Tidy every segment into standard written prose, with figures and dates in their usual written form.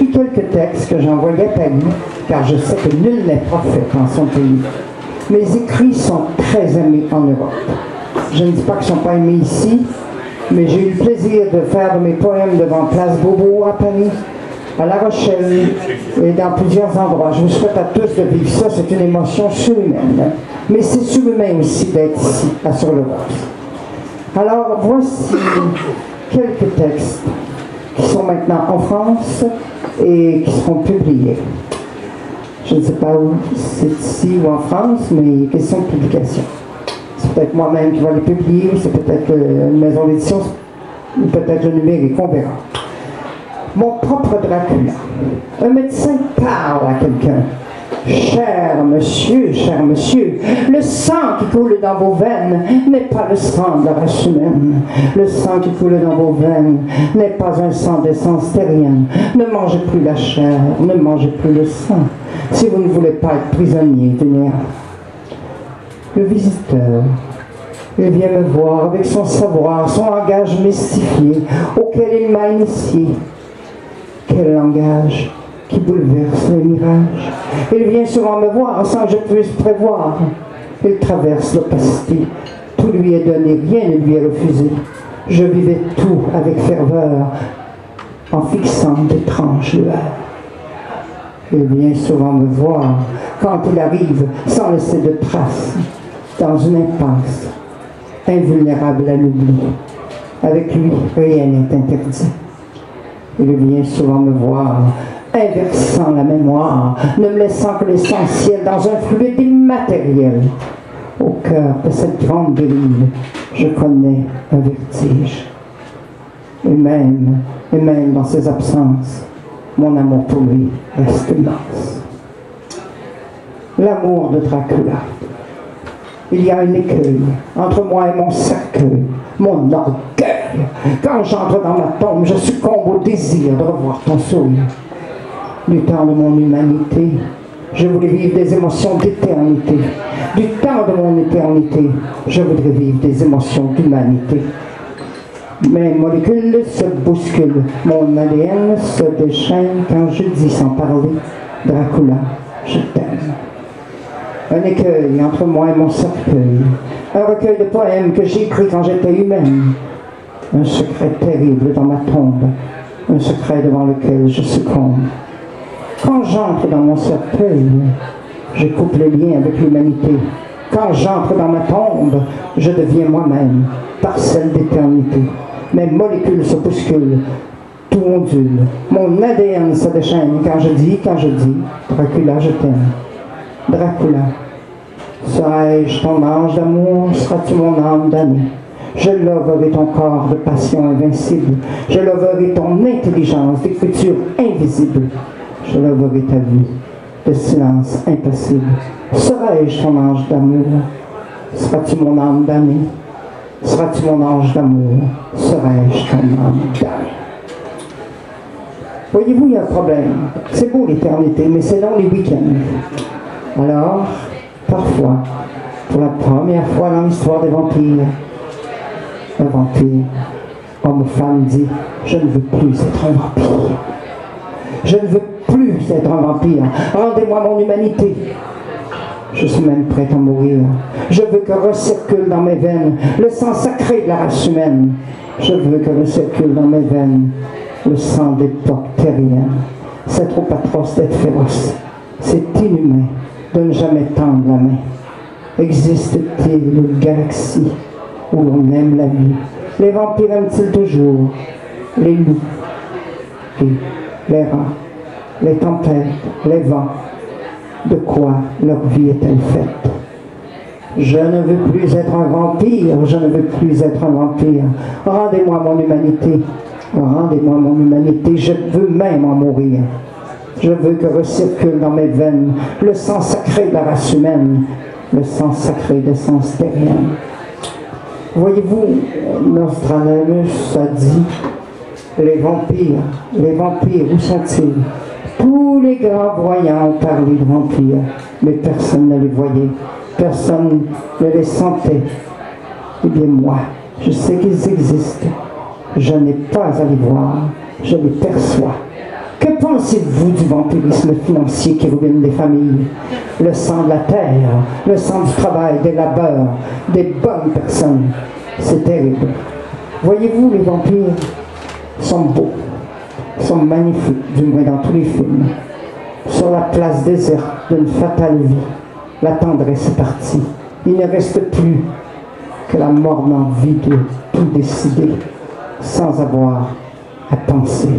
écrit quelques textes que j'envoyais à lui, car je sais que nul n'est prophète en son pays. Mes écrits sont très aimés en Europe. Je ne dis pas qu'ils ne sont pas aimés ici, mais j'ai eu le plaisir de faire de mes poèmes devant Place Beaubourg à Paris, à La Rochelle et dans plusieurs endroits. Je vous souhaite à tous de vivre ça, c'est une émotion surhumaine. Mais c'est surhumain aussi d'être ici, à Sur-le-Rose. Alors, voici quelques textes qui sont maintenant en France et qui seront publiés. Je ne sais pas où c'est ici ou en France, mais question de publication. C'est peut-être moi-même qui vais les publier, c'est peut-être une maison d'édition, ou peut-être le numérique, on verra. Mon propre Dracula. Un médecin parle à quelqu'un. Cher monsieur, le sang qui coule dans vos veines n'est pas le sang de la race humaine. Le sang qui coule dans vos veines n'est pas un sang d'essence terrienne. Ne mangez plus la chair, ne mangez plus le sang, si vous ne voulez pas être prisonnier du néant. Le visiteur, il vient me voir avec son savoir, son langage mystifié, auquel il m'a initié. Quel langage qui bouleverse les mirages. Il vient souvent me voir sans que je puisse prévoir. Il traverse l'opacité. Tout lui est donné, rien ne lui est refusé. Je vivais tout avec ferveur, en fixant d'étranges lueurs. Il vient souvent me voir quand il arrive, sans laisser de traces, dans une impasse, invulnérable à l'oubli. Avec lui, rien n'est interdit. Il vient souvent me voir, inversant la mémoire, ne me laissant que l'essentiel dans un fluide immatériel. Au cœur de cette grande dérive, je connais un vertige. Et même dans ses absences, mon amour pour lui reste immense. L'amour de Dracula. Il y a un écueil entre moi et mon cercueil, mon orgueil. Quand j'entre dans ma tombe, je succombe au désir de revoir ton sourire. Du temps de mon humanité, je voulais vivre des émotions d'éternité. Du temps de mon éternité, je voudrais vivre des émotions d'humanité. Mes molécules se bousculent, mon ADN se déchaîne quand je dis sans parler, Dracula, je t'aime. Un écueil entre moi et mon cercueil, un recueil de poèmes que j'ai écrits quand j'étais humaine, un secret terrible dans ma tombe, un secret devant lequel je succombe. Quand j'entre dans mon cercueil, je coupe les liens avec l'humanité. Quand j'entre dans ma tombe, je deviens moi-même, parcelle d'éternité. Mes molécules se bousculent, tout ondule. Mon ADN se déchaîne quand je dis, Dracula, je t'aime. Dracula, serai-je ton ange d'amour, seras-tu mon âme damnée? Je loverai ton corps de passion invincible. Je loverai ton intelligence d'écriture invisible. Je loverai ta vie de silence impassible. Serai-je ton ange d'amour? Seras-tu mon âme damnée? Seras-tu mon ange d'amour? Serai-je ton âme damnée? Voyez-vous, il y a un problème. C'est beau l'éternité, mais c'est long les week-ends. Alors, parfois, pour la première fois dans l'histoire des vampires, un vampire, homme ou femme, dit « Je ne veux plus être un vampire. Je ne veux plus être un vampire. Rendez-moi mon humanité. Je suis même prêt à mourir. Je veux que recircule dans mes veines le sang sacré de la race humaine. Je veux que recircule dans mes veines le sang d'époque terrienne. C'est trop atroce d'être féroce. C'est inhumain de ne jamais tendre la main. Existe-t-il une galaxie où l'on aime la vie? Les vampires aiment-ils toujours les loups et les rats, les tempêtes, les vents? De quoi leur vie est-elle faite? Je ne veux plus être un vampire, je ne veux plus être un vampire. Rendez-moi mon humanité, rendez-moi mon humanité, je veux même en mourir. Je veux que recircule dans mes veines le sang sacré de la race humaine, le sang sacré d'essence terrienne. Voyez-vous, Nostradamus a dit, les vampires, où sont-ils? Tous les grands voyants ont parlé de vampires, mais personne ne les voyait, personne ne les sentait. Eh bien moi, je sais qu'ils existent, je n'ai pas à les voir, je les perçois, Que pensez-vous du vampirisme financier qui ruine des familles? Le sang de la terre, le sang du travail, des labeurs, des bonnes personnes. C'est terrible. Voyez-vous, les vampires sont beaux, sont magnifiques, du moins dans tous les films. Sur la place déserte d'une fatale vie, la tendresse est partie. Il ne reste plus que la morne envie de tout décider, sans avoir à penser.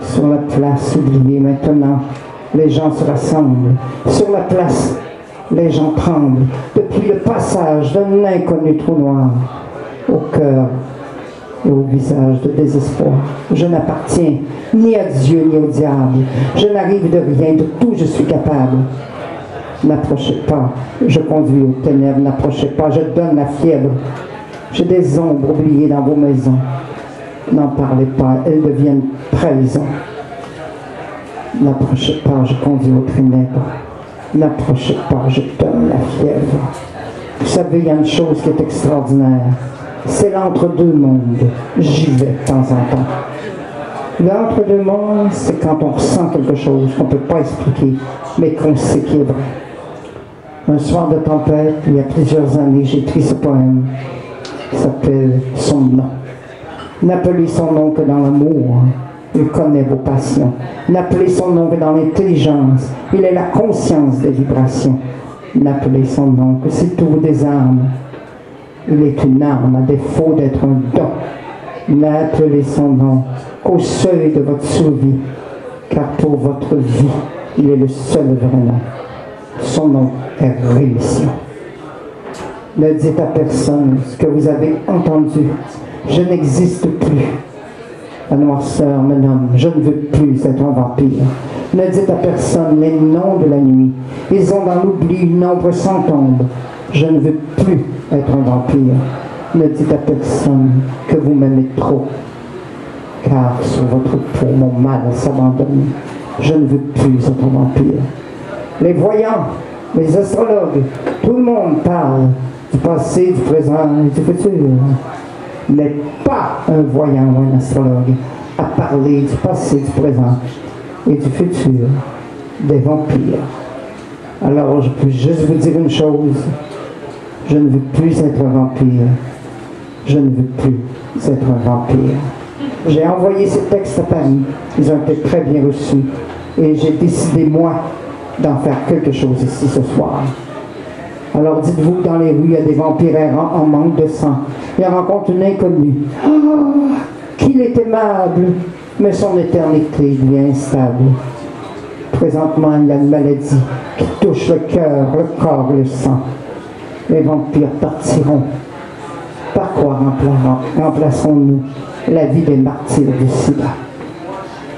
Sur la place oubliée maintenant, les gens se rassemblent. Sur la place, les gens tremblent depuis le passage d'un inconnu trou noir au cœur et au visage de désespoir. Je n'appartiens ni à Dieu ni au diable. Je n'arrive de rien, de tout je suis capable. N'approchez pas, je conduis aux ténèbres. N'approchez pas, je donne la fièvre. J'ai des ombres oubliées dans vos maisons. N'en parlez pas, elles deviennent trahison. N'approchez pas, je conduis aux ténèbres. N'approchez pas, je donne la fièvre. Vous savez, il y a une chose qui est extraordinaire. C'est l'entre-deux mondes. J'y vais de temps en temps. L'entre-deux mondes, c'est quand on ressent quelque chose qu'on ne peut pas expliquer, mais qu'on sait qu'il est vrai. Un soir de tempête, il y a plusieurs années, j'ai écrit ce poème qui s'appelle « Son nom ». N'appelez son nom que dans l'amour, il connaît vos passions. N'appelez son nom que dans l'intelligence, il est la conscience des vibrations. N'appelez son nom que c'est tout des armes. Il est une arme à défaut d'être un don. N'appelez son nom qu'au seuil de votre survie, car pour votre vie, il est le seul vrai nom. Son nom est rémission. Ne dites à personne ce que vous avez entendu. Je n'existe plus. La noirceur me nomme. Je ne veux plus être un vampire. Ne dites à personne les noms de la nuit. Ils ont dans l'oubli une ombre sans tombe. Je ne veux plus être un vampire. Ne dites à personne que vous m'aimez trop. Car sur votre peau, mon mal s'abandonne. Je ne veux plus être un vampire. Les voyants, les astrologues, tout le monde parle du passé, du présent et du futur. Mais pas un voyant ou un astrologue à parler du passé, du présent et du futur des vampires. Alors je peux juste vous dire une chose, je ne veux plus être un vampire, je ne veux plus être un vampire. J'ai envoyé ces textes à Paris, ils ont été très bien reçus et j'ai décidé moi d'en faire quelque chose ici ce soir. Alors dites-vous que dans les rues, il y a des vampires errants en manque de sang. Il rencontre une inconnue. Oh, qu'il est aimable, mais son éternité devient instable. Présentement, il y a une maladie qui touche le cœur, le corps et le sang. Les vampires partiront. Par quoi remplacerons-nous la vie des martyrs du sida?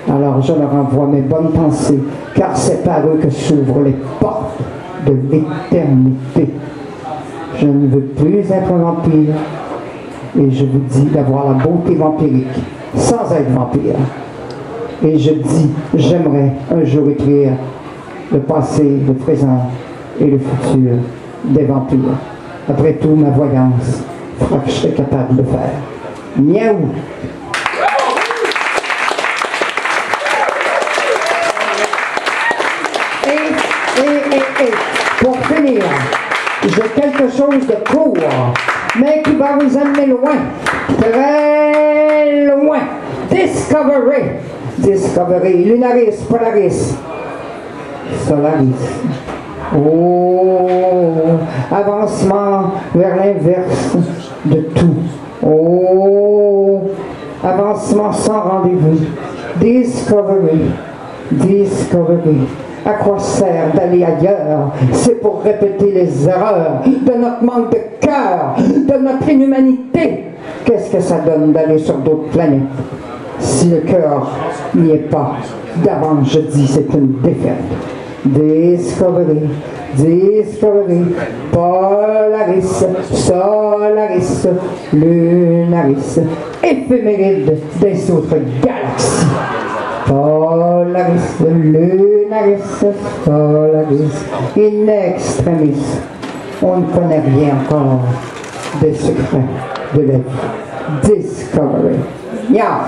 Alors je leur envoie mes bonnes pensées, car c'est par eux que s'ouvrent les portes de l'éternité. Je ne veux plus être un vampire, et je vous dis d'avoir la beauté vampirique, sans être vampire. Et je dis, j'aimerais un jour écrire le passé, le présent et le futur des vampires. Après tout, ma voyance fera que je serai capable de faire. Miaou! Et pour finir, j'ai quelque chose de court, mais qui va vous amener loin, très loin. Discovery, Lunaris, Polaris, Solaris. Oh, avancement vers l'inverse de tout. Oh, avancement sans rendez-vous. Discovery. À quoi sert d'aller ailleurs? C'est pour répéter les erreurs de notre manque de cœur, de notre inhumanité. Qu'est-ce que ça donne d'aller sur d'autres planètes? Si le cœur n'y est pas, d'avance je dis c'est une défaite. Discovery, Polaris, Solaris, Lunaris, éphéméride des autres galaxies. Polaris, Lunaris, Solaris, in extremis. On ne connaît rien encore des secrets de la vie. Discovery. Yeah.